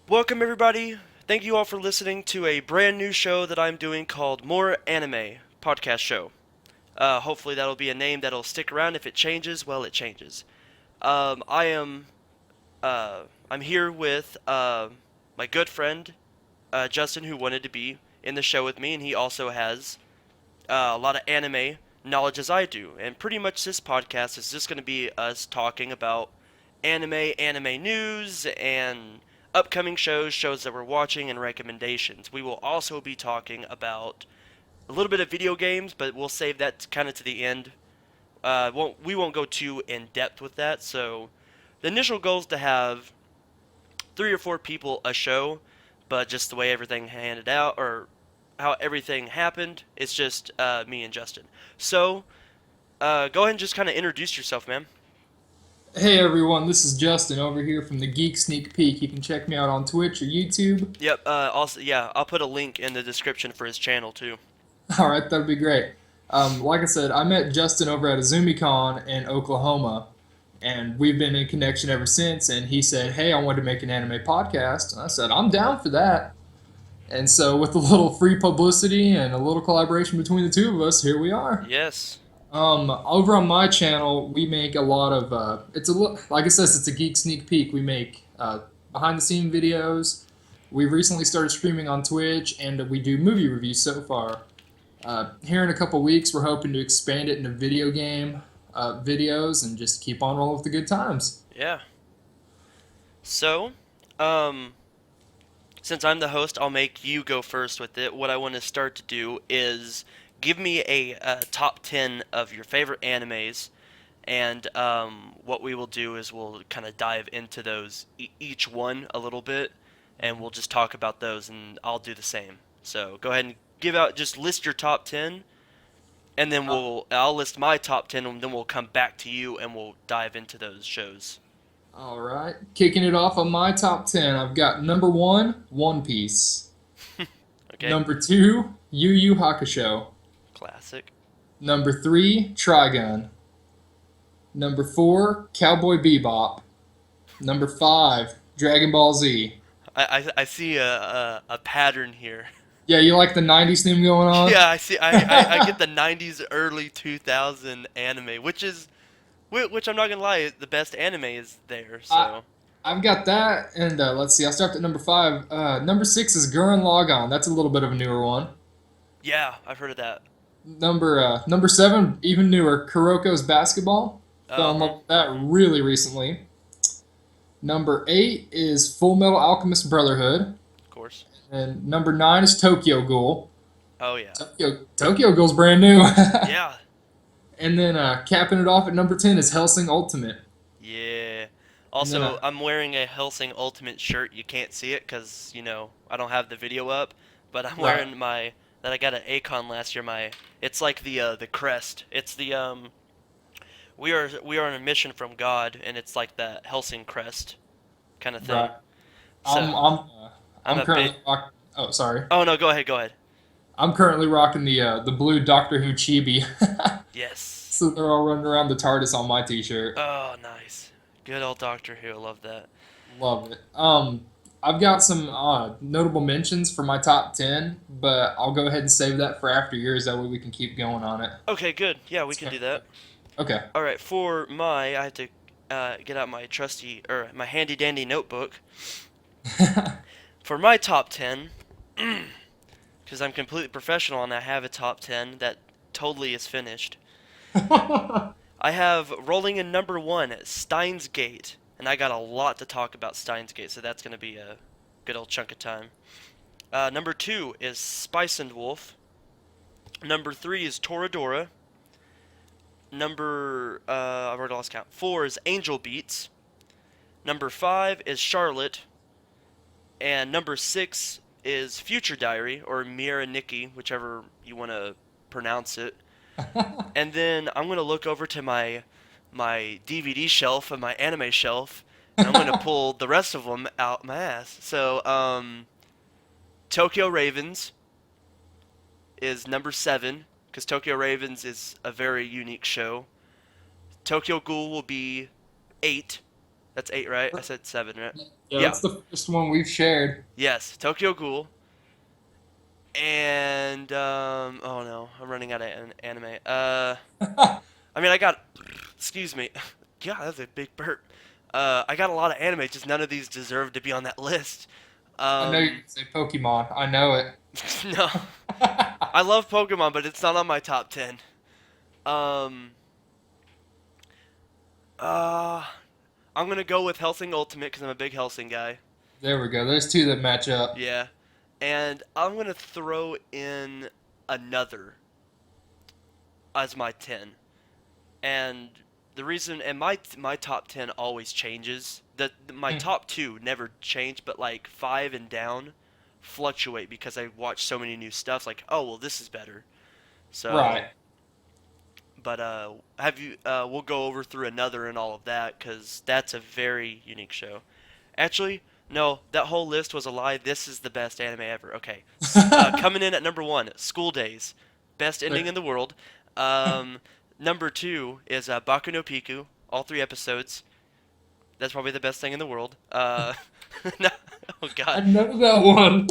Welcome, everybody. Thank you all for listening to a brand new show that I'm doing called MooreAnime podcast show. Hopefully, that'll be a name that'll stick around. If it changes, well, it changes. I am I'm here with my good friend Justin, who wanted to be in the show with me, and he also has a lot of anime knowledge as I do. And pretty much this podcast is just going to be us talking about anime news, and upcoming shows, shows that we're watching, and recommendations. We will also be talking about a little bit of video games, but we'll save that kind of to the end. We won't go too in depth with that. So the initial goal is to have 3 or 4 people a show, but just the way everything handed out or how everything happened, it's just me and Justin. So go ahead and just kind of introduce yourself, man. Hey everyone, this is Justin over here from the Geek Sneak Peek. You can check me out on Twitch or YouTube. Yep. Also, yeah, I'll put a link in the description for his channel too. All right, that'd be great. Like I said, I met Justin over at a ZumiCon in Oklahoma, and we've been in connection ever since. And he said, "Hey, I want to make an anime podcast," and I said, "I'm down for that." And so, with a little free publicity and a little collaboration between the two of us, here we are. Yes. Over on my channel, we make a lot of. Like it says, it's a geek sneak peek. We make behind the scene videos. We've recently started streaming on Twitch, and we do movie reviews so far. Here in a couple weeks, we're hoping to expand it into video game videos and just keep on rolling with the good times. Yeah. So, um, since I'm the host, I'll make you go first with it. What I want to start to do is give me a top 10 of your favorite animes, and what we will do is we'll kind of dive into those each one a little bit, and we'll just talk about those, and I'll do the same. So go ahead and just list your top 10, and then I'll list my top 10, and then we'll come back to you and we'll dive into those shows. All right, kicking it off on my top 10, I've got number one, One Piece. Okay? Number two, Yu Yu Hakusho. Classic. Number three, Trigun. Number four, Cowboy Bebop. Number five, Dragon Ball Z. I see a pattern here. Yeah, you like the '90s theme going on? Yeah, I see. I get the '90s, early 2000 anime, which I'm not gonna lie, the best anime is there. I, So I've got that, and let's see. I'll start at number five. Number six is Gurren Lagann. That's a little bit of a newer one. yeah, I've heard of that. Number seven, even newer, Kuroko's Basketball. Fell Uh in love huh. with that really recently. Number eight is Full Metal Alchemist Brotherhood, Of course. and number nine is Tokyo Ghoul. Oh yeah. Tokyo Ghoul's brand new. Yeah. And then capping it off at number 10 is Hellsing Ultimate. Yeah. And then Also, I'm wearing a Helsing Ultimate shirt. You can't see it because I don't have the video up, but I'm right, wearing my that I got at Acon last year. It's like the crest. It's the we are on a mission from God, and it's like the Helsing crest kind of thing. right. I'm So I'm I'm I'm a bit. currently oh sorry. Oh no, go ahead, go ahead. I'm currently rocking the blue Doctor Who chibi. Yes. So they're all running around the TARDIS on my t-shirt. Oh, nice. Good old Doctor Who. I love that. Love it. I've got some notable mentions for my top 10, but I'll go ahead and save that for after yours. That way we can keep going on it. Okay, good. Yeah, we can do that. Okay. All right, I have to get out my trusty or my handy dandy notebook for my top 10 because I'm completely professional and I have a top 10 that totally is finished. I have rolling in number 1 Steins Gate, and I got a lot to talk about Steins Gate, so that's going to be a good old chunk of time. Number 2 is Spice and Wolf. Number 3 is Toradora. I've already lost count. 4 is Angel Beats. Number 5 is Charlotte. And number 6 is Future Diary, or Mira Nikki, whichever you want to pronounce it. And then I'm going to look over to my DVD shelf and my anime shelf, and I'm going to pull the rest of them out my ass. So, Tokyo Ravens is number 7, because Tokyo Ravens is a very unique show. Tokyo Ghoul will be 8. That's 8, right? I said 7, right? Yeah, Yeah. that's the first one we've shared. Yes, Tokyo Ghoul. And oh no, I'm running out of anime. I mean, I got. Excuse me. God, that's a big burp. I got a lot of anime, just none of these deserve to be on that list. I know you're gonna Um, say Pokemon. I know it. no, I love Pokemon, but it's not on my top 10. Um, uh, I'm gonna go with Helsing Ultimate because I'm a big Helsing guy. There we go. There's two that match up. Yeah, and I'm gonna throw in another as my 10. And the reason, and my top 10 always changes. My Hmm. top two never change, but like five and down fluctuate because I watch so many new stuff. Like, oh well, this is better. So, Right. but have you? We'll go over through another and all of that because that's a very unique show. Actually, no, that whole list was a lie. This is the best anime ever. Okay, coming in at number one, School Days, best ending in the world. Um, Number two is Baku no Piku, all three episodes. That's probably the best thing in the world. No, oh I God, know that one.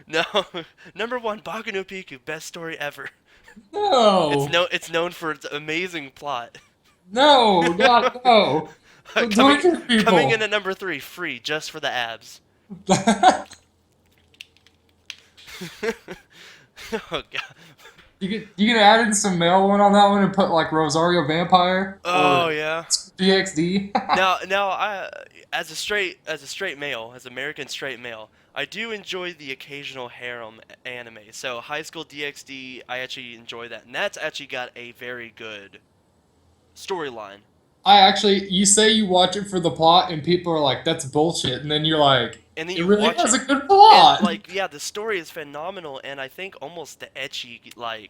no. Number one, Baku no Piku, best story ever. No. It's known for its amazing plot. No, God, no. The coming torture coming in people. at number three, free just for the abs. Oh God. You can add in some male one on that one and put like Rosario Vampire Oh or yeah. DXD. Now, as a straight male, as American straight male, I do enjoy the occasional harem anime. So High School DxD, I actually enjoy that, and that's actually got a very good storyline. I actually, you say you watch it for the plot, and people are like, "That's bullshit," and then you're like, And then "It you really watch has it, a good and plot." like, yeah, the story is phenomenal, and I think almost the ecchi like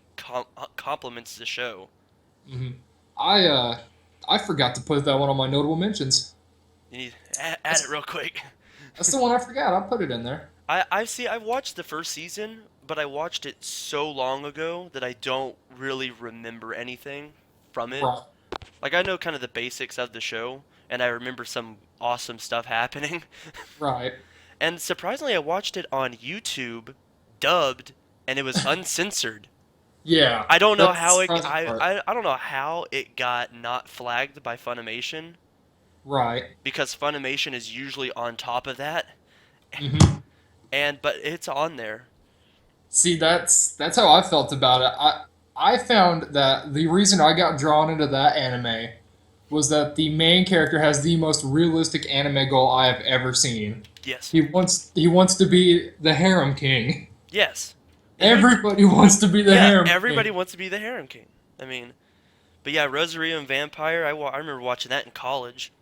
complements the show. hmm I I forgot to put that one on my notable mentions. You need add it That's, real quick. that's the one I forgot. I put it in there. I watched the first season, but I watched it so long ago that I don't really remember anything from it. Right, Like I know kind of the basics of the show, and I remember some awesome stuff happening. right. And surprisingly, I watched it on YouTube, dubbed, and it was uncensored. Yeah, I don't know that's the how it surprising part. I don't know how it got not flagged by Funimation Right. because Funimation is usually on top of that. hmm And but it's on there. See, that's how I felt about it. I found that the reason I got drawn into that anime was that the main character has the most realistic anime goal I have ever seen. Yes. He wants to be the harem king. Yes. Who Everybody wants to be the Yeah, harem everybody king. wants to be the Harem King. I mean, but yeah, Rosario and Vampire. I remember watching that in college,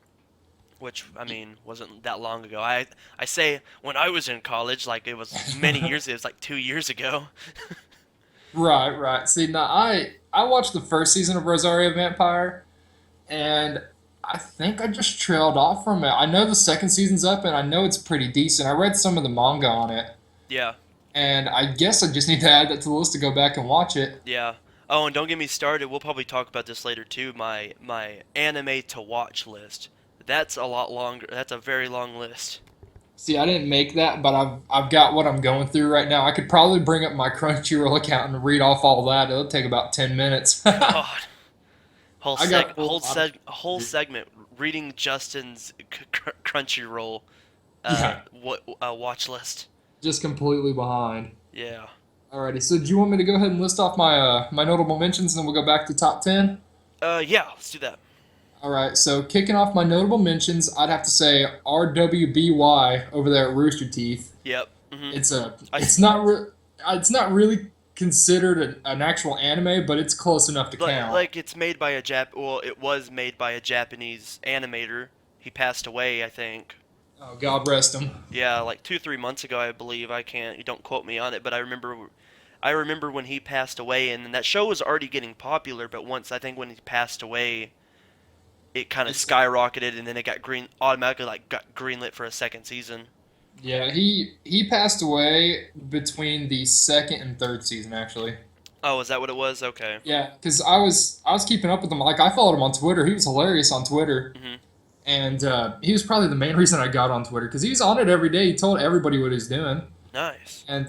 which I mean wasn't that long ago. I say when I was in college, like it was many years. It was like 2 years ago. Right, right. See, now I watched the first season of Rosario Vampire, and I think I just trailed off from it. I know the second season's up, and I know it's pretty decent. I read some of the manga on it, Yeah, and I guess I just need to add that to the list to go back and watch it. yeah. Oh, and don't get me started. We'll probably talk about this later too. My anime to watch list. That's a lot longer. That's a very long list. See, I didn't make that, but I've got what I'm going through right now. I could probably bring up my Crunchyroll account and read off all that. It'll take about 10 minutes. God, I got a whole lot of whole shit segment reading Justin's Crunchyroll to do. Yeah, watch list. just completely behind. Yeah. Alrighty, so do you want me to go ahead and list off my notable mentions, and then we'll go back to top 10? Yeah. Let's do that. All right, so kicking off my notable mentions, I'd have to say RWBY over there at Rooster Teeth. Yep. It's a I it's not really considered an actual anime, but it's close enough to count. like it's made by a Well, it was made by a Japanese animator. He passed away, I think. Oh, God rest him. Yeah, like 2 3 months ago, I believe. I can't. You don't quote me on it, but I remember when he passed away, and that show was already getting popular. But once I think when he passed away, it kind of It's skyrocketed, and then it got automatically like got greenlit for a second season. Yeah, he passed away between the second and third season actually. Oh, is that what it was? Okay. Yeah, because I was keeping up with him. Like I followed him on Twitter. He was hilarious on Twitter. Mhm. and he was probably the main reason I got on Twitter because he was on it every day. He told everybody what he's doing, Nice. and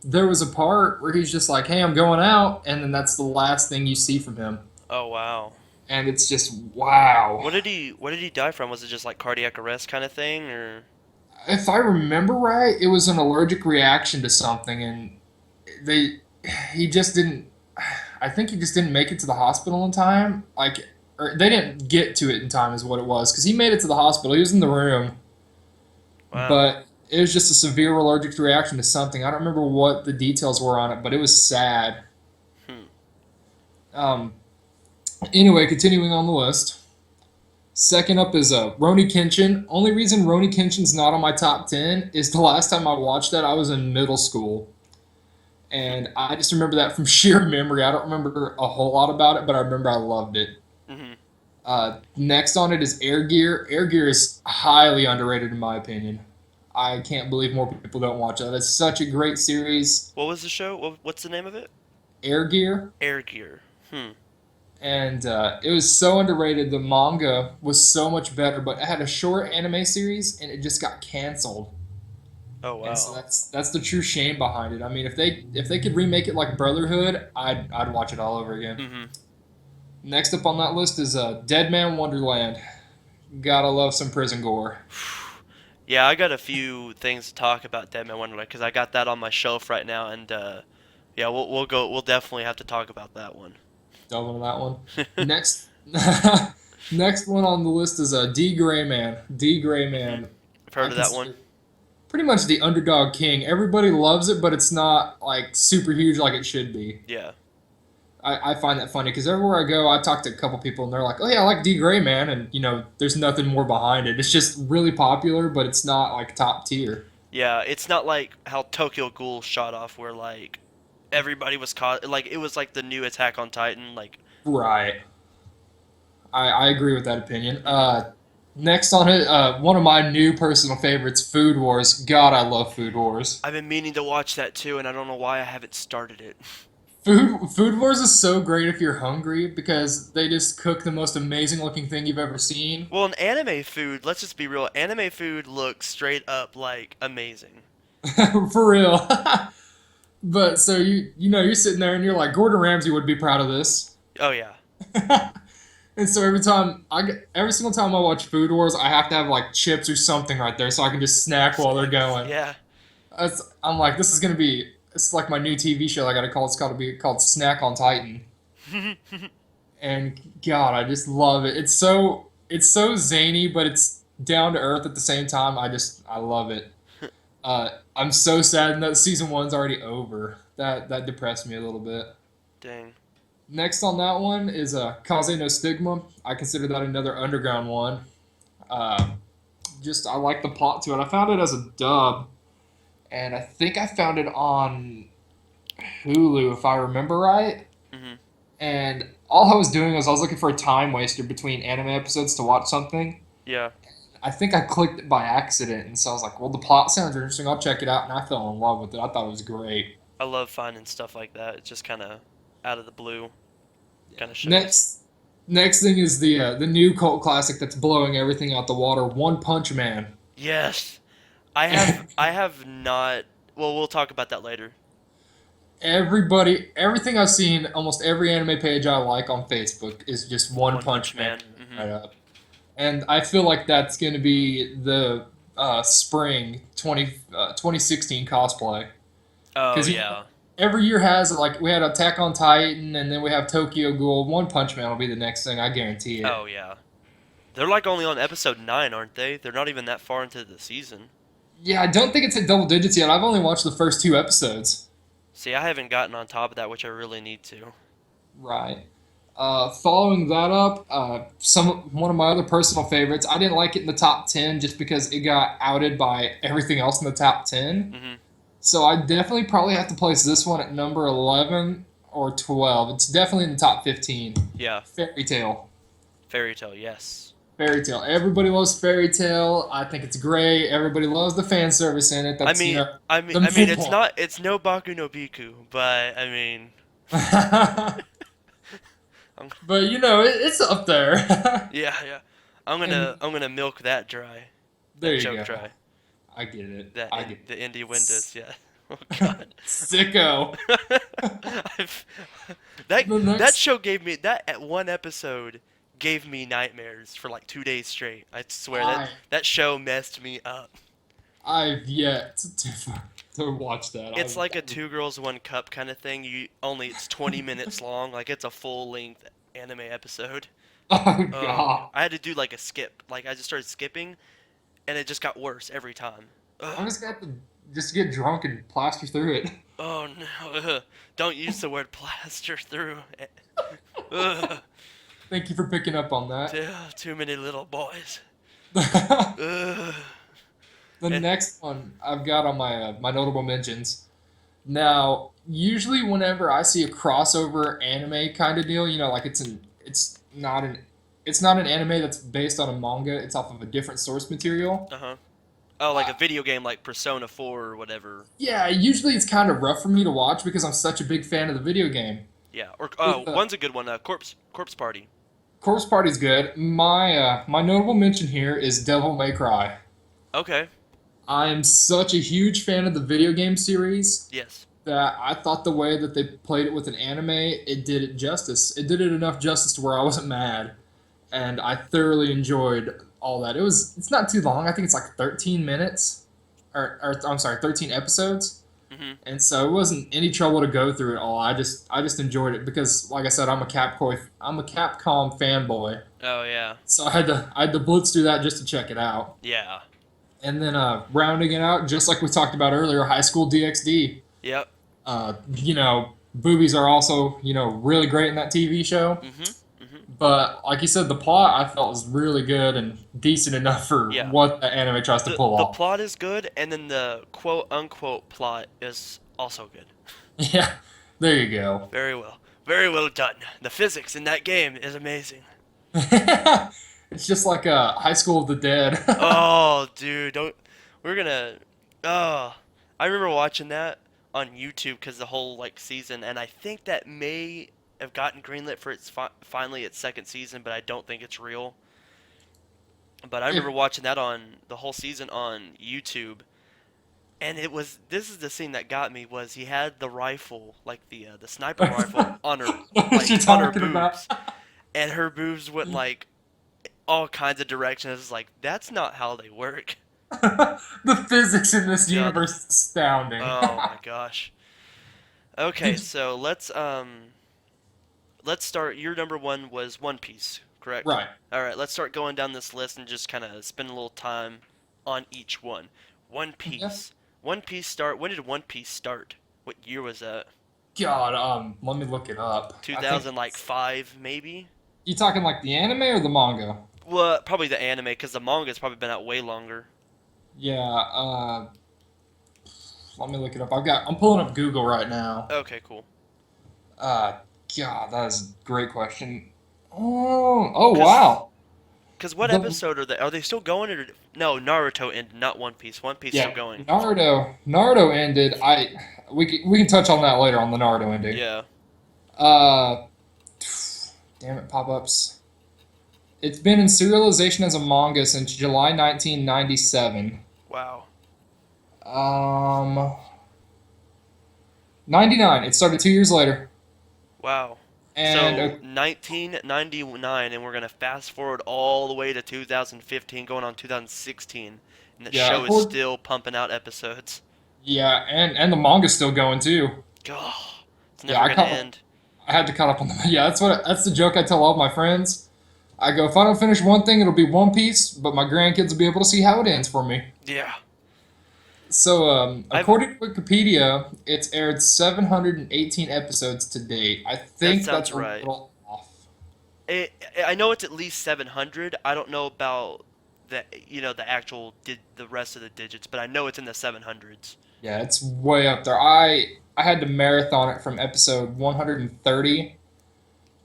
there was a part where he's just like, "Hey, I'm going out," and then that's the last thing you see from him, Oh wow. and it's just wow. What did he die from? Was it just like cardiac arrest kind of thing, or? If I remember right, it was an allergic reaction to something, and they he just didn't. I think he just didn't make it to the hospital in time. Like, or they didn't get to it in time, is what it was. Because he made it to the hospital. He was in the room, Wow. but it was just a severe allergic reaction to something. I don't remember what the details were on it, but it was sad. Hmm. Um. Anyway, continuing on the list. Second up is Roni Kenshin. Only reason Roni Kenshin's not on my top 10 is the last time I watched that, I was in middle school. And I just remember that from sheer memory. I don't remember a whole lot about it, but I remember I loved it. Mhm. Next on it is Air Gear. Air Gear is highly underrated in my opinion. I can't believe more people don't watch it. It's such a great series. What was the show? What's the name of it? Air Gear. Air Gear. Hmm. And it was so underrated. The manga was so much better, but it had a short anime series, and it just got canceled. Oh And so wow. that's the true shame behind it. I mean, if they could remake it like Brotherhood, I'd watch it all over again. Mhm. Next up on that list is Dead Man Wonderland. Gotta love some prison gore. Yeah, I got a few things to talk about Dead Man Wonderland because I got that on my shelf right now, and yeah, we'll definitely have to talk about that one. Delve into that one. Next, next one on the list is D Gray Man. D Gray Mhm. Man. I've I heard of that one. consider pretty much the underdog king. Everybody loves it, but it's not like super huge like it should be. Yeah. I find that funny because everywhere I go, I talk to a couple people and they're like, "Oh yeah, I like D Gray Man," and there's nothing more behind it. It's just really popular, but it's not like top tier. Yeah, it's not like how Tokyo Ghoul shot off where like everybody was caught like it was like the new Attack on Titan like Right. I agree with that opinion. mhm. Next on it, one of my new personal favorites, Food Wars. God, I love Food Wars. I've been meaning to watch that too and I don't know why I haven't started it. Food Wars is so great if you're hungry because they just cook the most amazing looking thing you've ever seen. Well, in anime food, let's just be real, anime food looks straight up like amazing. For real. But so you're sitting there and you're like, Gordon Ramsay would be proud of this. Oh yeah. And so every single time I watch Food Wars, I have to have like chips or something right there so I can just snack while they're Snacks. going. Yeah. I'm like, it's like my new TV show I got to call. It's got to be called Snack on Titan. And God, I just love it. It's so zany, but it's down to earth at the same time. I love it. I'm so sad that season one's already over. That depressed me a little bit. Dang. Next on that one is Kaze no Stigma. I consider that another underground one. Uh, just I like the plot to it. I found it as a dub, and I think I found it on Hulu if I remember right. Mhm. And all I was doing was I was looking for a time waster between anime episodes to watch something. Yeah. I think I clicked it by accident, and so I was like, "Well, the plot sounds interesting. I'll check it out." And I fell in love with it. I thought it was great. I love finding stuff like that. It's just kind of out of the blue kind of shows. Next, next thing is the new cult classic that's blowing everything out the water. One Punch Man. Yes. I have not well, we'll talk about that later. Everything I've seen, almost every anime page I like on Facebook is just One One Punch Punch Man Man. Mhm. right up. And I feel like that's going to be the spring 2016 cosplay. Oh Because yeah. every year has, like, we had Attack on Titan, and then we have Tokyo Ghoul. One Punch Man will be the next thing, I guarantee it. Oh yeah. They're like only on episode 9, aren't they? They're not even that far into the season. Yeah, I don't think it's hit double digits yet. I've only watched the first two episodes. See, I haven't gotten on top of that, which I really need to. Right. Following that up, one of my other personal favorites. I didn't like it in the top 10 just because it got outed by everything else in the top 10. Mhm. So I definitely probably have to place this one at number 11 or 12. It's definitely in the top 15. Yeah. Fairy Tale. Fairy Tale, yes. Fairy Tale. Everybody loves Fairy Tale. I think it's great. Everybody loves the fan service in it. I That's mean, the I mean, main point. it's no Baku no Biku, but I mean, I'm, But it's up there. yeah, yeah. And I'm gonna milk that dry, there that you joke go. dry, I get it. that I in get it. the indie windows. S- Yeah. Oh God. Sicko. I've, that The that next show gave me that at one episode gave me nightmares for like 2 days straight. I swear that I that show messed me up. I've yet to watch that. It's like a two girls one cup kind of thing. It's 20 minutes long. Like it's a full length anime episode. Oh Oh, God. I had to do like a skip. Like I just started skipping, and it just got worse every time. Ugh. I'm just gonna have to just get drunk and plaster through it. Oh no! Ugh. Don't use the word plaster through. Ugh. Thank you for picking up on that. Too many little boys. The Ugh. Eh, next one I've got on my notable mentions. Now, usually whenever I see a crossover anime kind of deal, like it's not an anime that's based on a manga. It's off of a different source material. uh-huh. Oh, like Uh, a video game like Persona 4 or whatever. yeah, usually it's kind of rough for me to watch because I'm such a big fan of the video game. Yeah. Or With one's a good one. Corpse Party. Corpse Party's good. My notable mention here is Devil May Cry. Okay. I am such a huge fan of the video game series Yes. that I thought the way that they played it with an anime, it did it justice. It did it enough justice to where I wasn't mad, and I thoroughly enjoyed all that. It's not too long. I think it's like 13 minutes, or I'm sorry, 13 episodes, Mhm. and so it wasn't any trouble to go through it all. I just enjoyed it because, like I said, I'm a Capcom fanboy, Oh yeah. so I had to blitz through that just to check it out. Yeah. And then rounding it out, just like we talked about earlier, High School DxD. Yep. Boobies are also, really great in that TV show. Mhm. Mhm. But like you said, the plot I felt was really good and decent enough for Yeah. what the anime tries to pull The off. plot is good, and then the quote unquote plot is also good. Yeah, there you go. Very well. Very well done. The physics in that game is amazing. It's just like High School of the Dead. Oh, dude, don't. We're gonna. Oh, I remember watching that on YouTube because the whole like season, and I think that may have gotten greenlit for finally its second season, but I don't think it's real. But I If remember watching that on the whole season on YouTube, and this is the scene that got me was he had the rifle like the sniper rifle on her what you're on her talking about. boobs, and her boobs went like all kinds of directions. It's like that's not how they work. The physics in this Yeah, universe is astounding. oh my gosh. Okay, Did so let's start. Your number one was One Piece, correct? right. All right, let's start going down this list and just kind of spend a little time on each one. One Yeah. Piece. One Piece start. When did One Piece start? What year was that? God, let me look it up. I think 2000 like 5 maybe? you talking like the anime or the manga? Well, probably the anime because the manga's probably been out way longer. Yeah, let me look it up. I'm pulling up Google right now. Okay, cool. Uh, God, that is a great question. Oh Cause, wow. cause what The episode are they? Are they still going or no? Naruto ended, not One Piece. One Piece still Yeah, going. Naruto ended. We can touch on that later on the Naruto ending. Yeah. Uh, damn it, pop-ups. It's been in serialization as a manga since July 1997. Wow. Um, 99. It started 2 years later. Wow. And So 1999, and we're gonna fast forward all the way to 2015, going on 2016, and the yeah, show is still pumping out episodes. yeah, and the manga's still going too. God, it's Yeah, never gonna end. I had to cut up on the yeah. That's the joke I tell all my friends. I go, if I don't finish one thing, it'll be One Piece, but my grandkids will be able to see how it ends for me. Yeah. So, I've according to Wikipedia, it's aired 718 episodes to date. I that think that's sounds a right. little off. I know it's at least 700. I don't know about the actual the rest of the digits, but I know it's in the 700s. Yeah, it's way up there. I had to marathon it from episode 130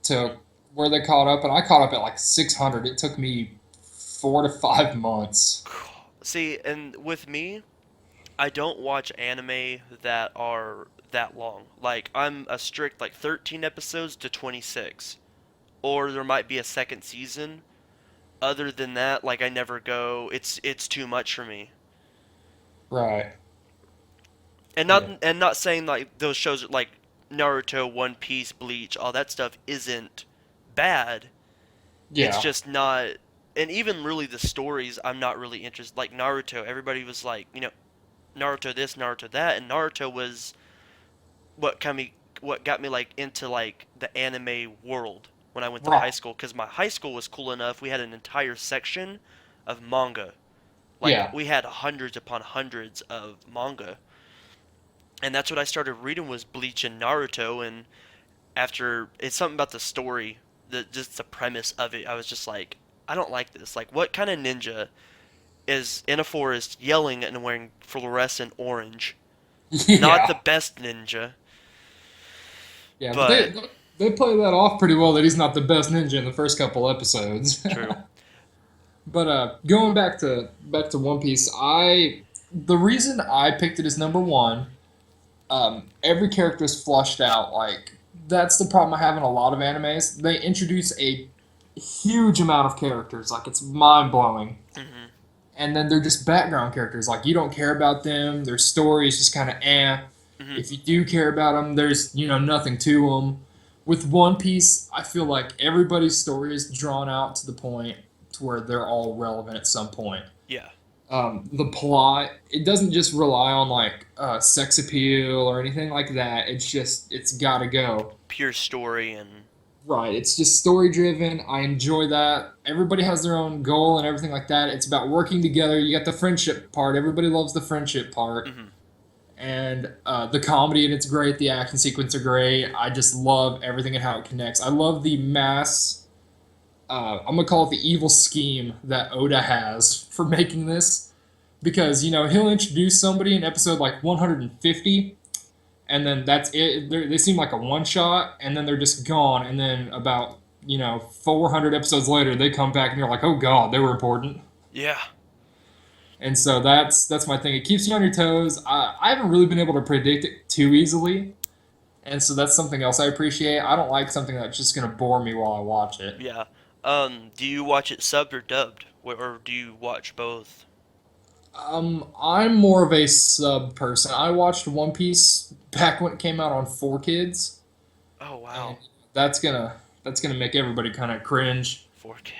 to where they caught up, and I caught up at like 600. It took me 4 to 5 months. See, and with me, I don't watch anime that are that long. Like I'm a strict like 13 episodes to 26, or there might be a second season. other than that, like I never go. It's too much for me. Right. And Yeah. not saying like those shows like Naruto, One Piece, Bleach, all that stuff isn't bad. It's Yeah. just not, and even really the stories I'm not really interested. Like Naruto, everybody was like, Naruto this, Naruto that, and Naruto was what kind of what got me like into like the anime world when I went to high Right. school, because my high school was cool enough. We had an entire section of manga. Like Yeah. we had hundreds upon hundreds of manga, and that's what I started reading was Bleach and Naruto. And after it's something about the story, just the premise of it, I was just like, I don't like this. Like, what kind of ninja is in a forest yelling and wearing fluorescent orange? Not the Yeah. best ninja, Yeah. But but they play that off pretty well that he's not the best ninja in the first couple episodes. true. But going back to One Piece, the reason I picked it as number one, every character is flushed out. Like that's the problem I have in a lot of animes. They introduce a huge amount of characters, like it's mind blowing, Hmm. and then they're just background characters. Like you don't care about them. Their story is just kind of eh. Hmm. If you do care about them, there's nothing to them. With One Piece, I feel like everybody's story is drawn out to the point to where they're all relevant at some point. Yeah, The plot, it doesn't just rely on like sex appeal or anything like that. It's gotta go. pure story and Right, it's just story driven. I enjoy that. Everybody has their own goal and everything like that. It's about working together. You got the friendship part. Everybody loves the friendship part, hmm and the comedy, and it's great. The action sequence are great. I just love everything and how it connects. I love the mass. I'm gonna call it the evil scheme that Oda has for making this, because he'll introduce somebody in episode like 150, and then that's it. They seem like a one shot, and then they're just gone. And then about 400 episodes later, they come back, and you're like, oh god, they were important. yeah, And so that's my thing. It keeps you on your toes. I haven't really been able to predict it too easily, and so that's something else I appreciate. I don't like something that's just gonna bore me while I watch it. yeah. Do you watch it subbed or dubbed, or do you watch both? I'm more of a sub person. I watched One Piece back when it came out on 4Kids, Oh and wow, that's gonna make everybody kind of cringe. 4K.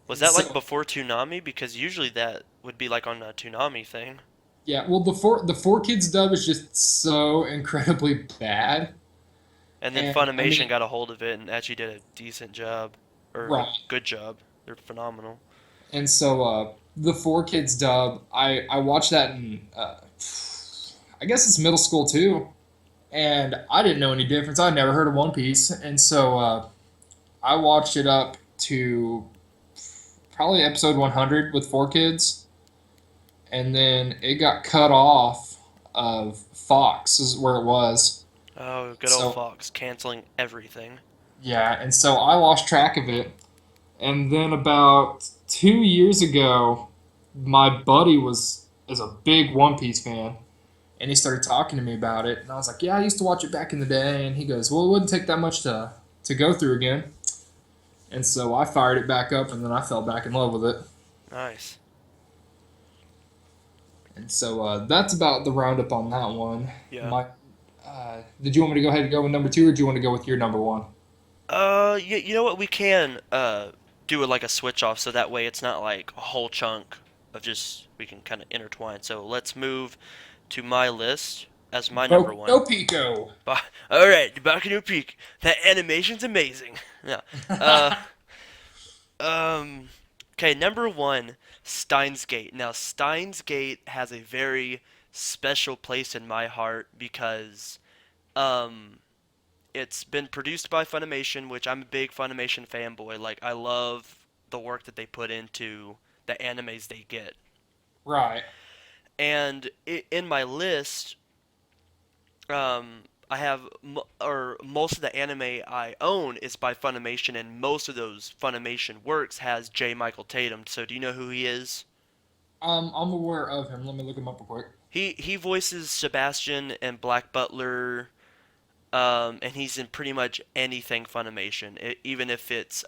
Was that like So before Toonami? Because usually that would be like on a Toonami thing. yeah, well the 4Kids dub is just so incredibly bad, And then and I Funimation mean, got a hold of it and actually did a decent job, or a right, good job. They're phenomenal. and so the 4Kids dub, I watched that in I guess it's middle school too, and I didn't know any difference. I'd never heard of One Piece, and so I watched it up to probably episode 100 with 4Kids, and then it got cut off of Fox is where it was. Oh, good old So Fox canceling everything. yeah, and so I lost track of it. And then about 2 years ago, my buddy is a big One Piece fan, and he started talking to me about it. And I was like, "Yeah, I used to watch it back in the day." And he goes, "Well, it wouldn't take that much to go through again." And so I fired it back up, and then I fell back in love with it. Nice. And so that's about the roundup on that one. Yeah. My, did you want me to go ahead and go with number two, or do you want to go with your number one? You know what? We can do it like a switch off, so that way it's not like a whole chunk of just we can kind of intertwine. So let's move to my list as my number one. No Pico. All right, Back in your peak. That animation's amazing. Yeah. Uh, um. Okay, number one, Steins Gate. Now, Steins Gate has a very special place in my heart because um it's been produced by Funimation, which I'm a big Funimation fanboy. Like I love the work that they put into the animes they get. Right. And in my list, I have or most of the anime I own is by Funimation, and most of those Funimation works has J. Michael Tatum. So do you know who he is? I'm aware of him. Let me look him up real quick. He voices Sebastian and Black Butler, and he's in pretty much anything Funimation, even if it's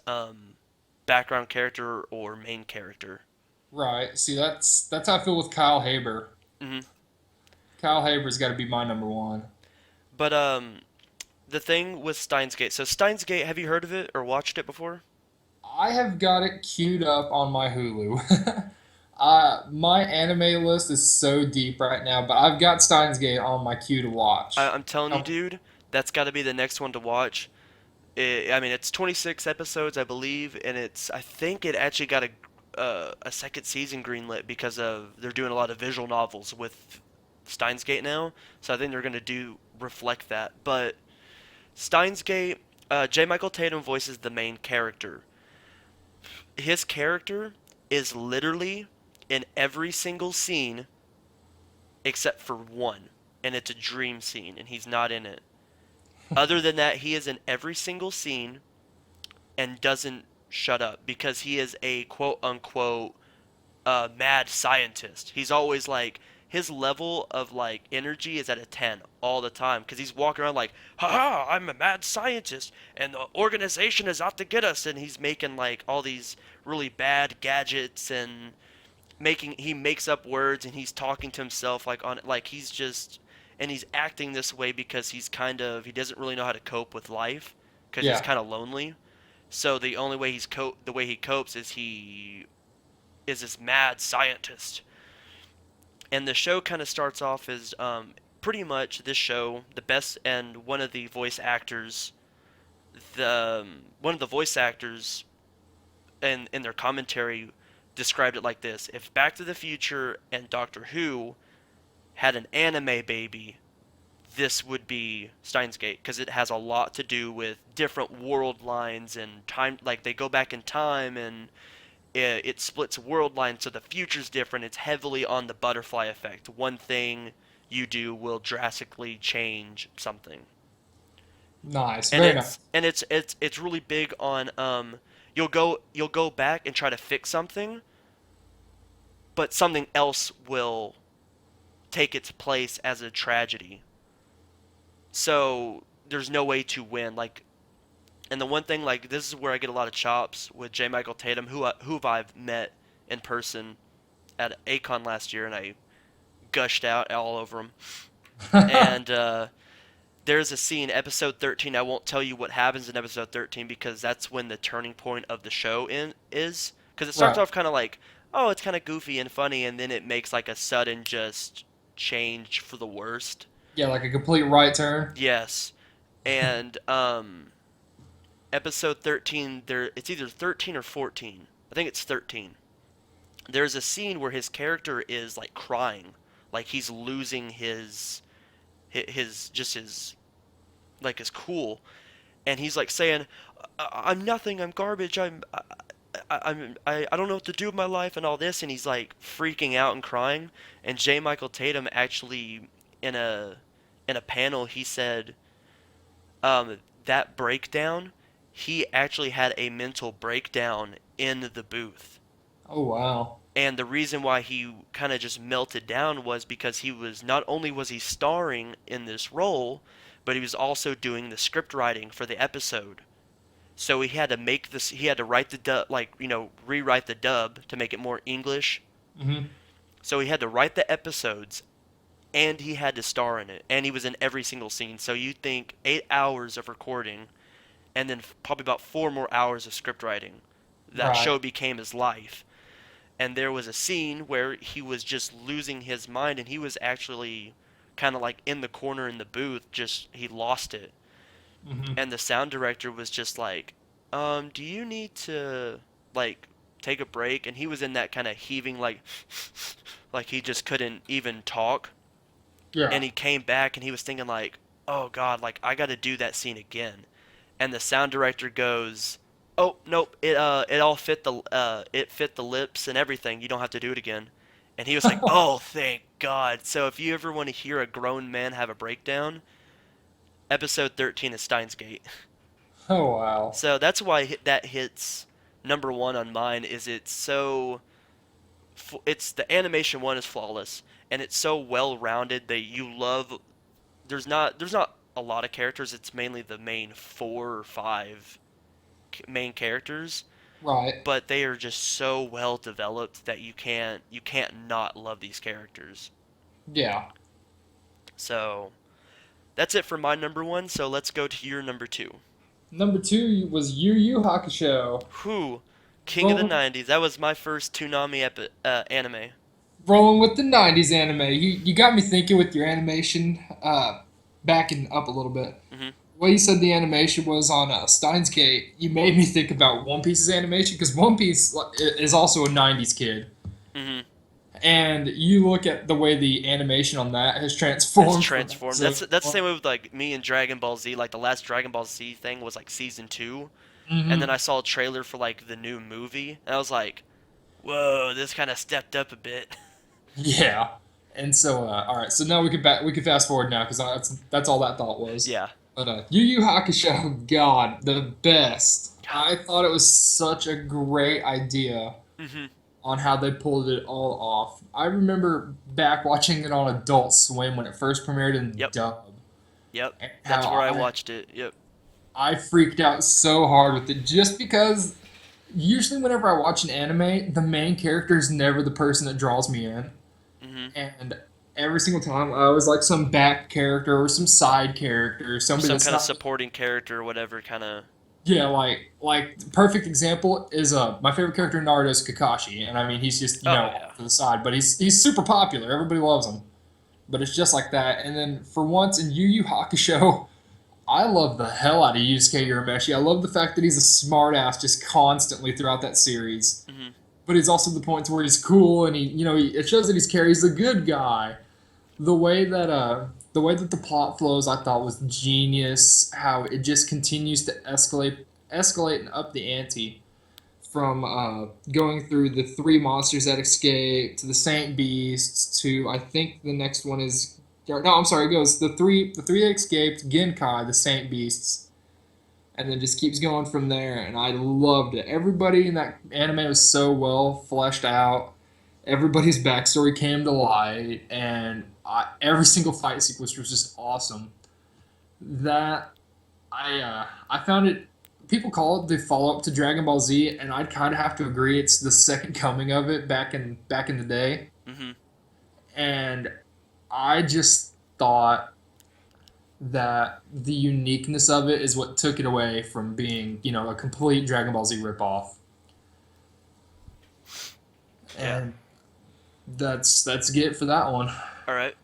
background character or main character. Right. See, that's how I feel with Kyle Haber. Hmm. Kyle Haber's got to be my number one. But the thing with Steins Gate. So Steins Gate, have you heard of it or watched it before? I have got it queued up on my Hulu. My anime list is so deep right now, but I've got Steins Gate on my queue to watch. I'm telling you, Oh, dude, that's got to be the next one to watch. I mean, it's 26 episodes, I believe, and I think it actually got a second season greenlit because of they're doing a lot of visual novels with Steins Gate now, so I think they're gonna do reflect that. But Steins Gate, J. Michael Tatum voices the main character. His character is literally in every single scene except for one, and it's a dream scene, and he's not in it. Other than that, he is in every single scene and doesn't shut up because he is a quote unquote mad scientist. He's always like his level of like energy is at a 10 all the time because he's walking around like, haha, I'm a mad scientist and the organization is out to get us, and he's making like all these really bad gadgets and he makes up words and he's talking to himself like on like he's just, and he's acting this way because he doesn't really know how to cope with life because he's yeah. kind of lonely. So the only way the way he copes is he is this mad scientist. And the show kind of starts off as pretty much this show the best, and one of the voice actors in their commentary described it like this: if Back to the Future and Doctor Who had an anime baby, this would be Steins Gate because it has a lot to do with different world lines and time. Like they go back in time and it splits world lines, so the future's different. It's heavily on the butterfly effect. One thing you do will drastically change something, Nice. and Very nice. it's really big on you'll go back and try to fix something, but something else will take its place as a tragedy. So there's no way to win. Like, and the one thing, like, this is where I get a lot of chops with J. Michael Tatum, who I've met in person at Acon last year, and I gushed out all over him. And there's a scene, episode 13. I won't tell you what happens in episode 13 because that's when the turning point of the show is. Because it starts Right. off kind of like, oh, it's kind of goofy and funny, and then it makes like a sudden just change for the worst. Yeah, like a complete right turn. Yes. And episode 13, it's either 13 or 14. I think it's 13. There's a scene where his character is like crying, like he's losing his like his cool, and he's like saying, "I'm nothing. I'm garbage. I don't know what to do with my life and all this," and he's like freaking out and crying. And J. Michael Tatum actually in a panel he said that breakdown, he actually had a mental breakdown in the booth. Oh wow. And the reason why he kind of just melted down was because he was not only was he starring in this role, but he was also doing the script writing for the episode. So he had to write the dub, like, rewrite the dub to make it more English. Hmm. So he had to write the episodes and he had to star in it, and he was in every single scene. So you think 8 hours of recording and then probably about 4 more hours of script writing. That Right. show became his life. And there was a scene where he was just losing his mind, and he was actually kind of like in the corner in the booth, just he lost it. Hmm. And the sound director was just like, do you need to like take a break? And he was in that kind of heaving like like he just couldn't even talk. Yeah. And he came back and he was thinking like, "Oh god, like I got to do that scene again." And the sound director goes, "Oh, nope, it all fit it fit the lips and everything. You don't have to do it again." And he was like, "Oh, thank God." So if you ever want to hear a grown man have a breakdown, episode 13 is Steins Gate. Oh wow. So that's why that hits number 1 on mine is it's the animation one is flawless, and it's so well rounded that you love. There's not a lot of characters. It's mainly the main 4 or 5 main characters, Right. but they are just so well developed that you can't not love these characters. Yeah. So that's it for my number one. So let's go to your number two. Number two was Yu Yu Hakusho. Who? King of the Rolling, 90s. That was my first anime. rolling with the '90s anime. You got me thinking with your animation. Backing up a little bit. Mhm. The way you said the animation was on Steins Gate, you made me think about One Piece's animation because One Piece is also a '90s kid. Mhm. And you look at the way the animation on that has Has transformed from transformed. That's episode the one. same way with like me and Dragon Ball Z. Like the last Dragon Ball Z thing was like season 2, and then Hmm. I saw a trailer for like the new movie, and I was like, "Whoa, this kind of stepped up a bit." Yeah. And so, all right. So now we can fast forward now because that's all that thought was. Yeah. But Yu Yu Hakusho, God, the best. God. I thought it was such a great idea Mhm. on how they pulled it all off. I remember back watching it on Adult Swim when it first premiered in Yep. dub, Yep. and That's how where I watched it. Yep. I freaked out so hard with it just because usually whenever I watch an anime, the main character is never the person that draws me in. Mhm. And every single time I was like some back character or some side character, Or somebody some that's kind of not. supporting character or whatever kind of. Yeah, like the perfect example is my favorite character in Naruto is Kakashi, and I mean he's just Oh off yeah. to the side, but he's super popular. Everybody loves him, but it's just like that. And then for once in Yu Yu Hakusho, I love the hell out of Yusuke Urameshi. I love the fact that he's a smartass just constantly throughout that series, Mhm. but he's also the points where he's cool and it shows that he's a good guy. The way that the plot flows I thought was genius. How it just continues to escalate and up the ante from going through the three monsters that escape to the Saint Beasts to I think the next one is no, I'm sorry, it goes the three that escaped, Genkai, the Saint Beasts, and then just keeps going from there. And I loved it. Everybody in that anime was so well fleshed out. Everybody's backstory came to light, and every single fight sequence was just awesome. That I found it. People call it the follow up to Dragon Ball Z, and I'd kind of have to agree. It's the second coming of it back in the day, Mhm. and I just thought that the uniqueness of it is what took it away from being a complete Dragon Ball Z ripoff. Yeah. And that's it for that one. All right.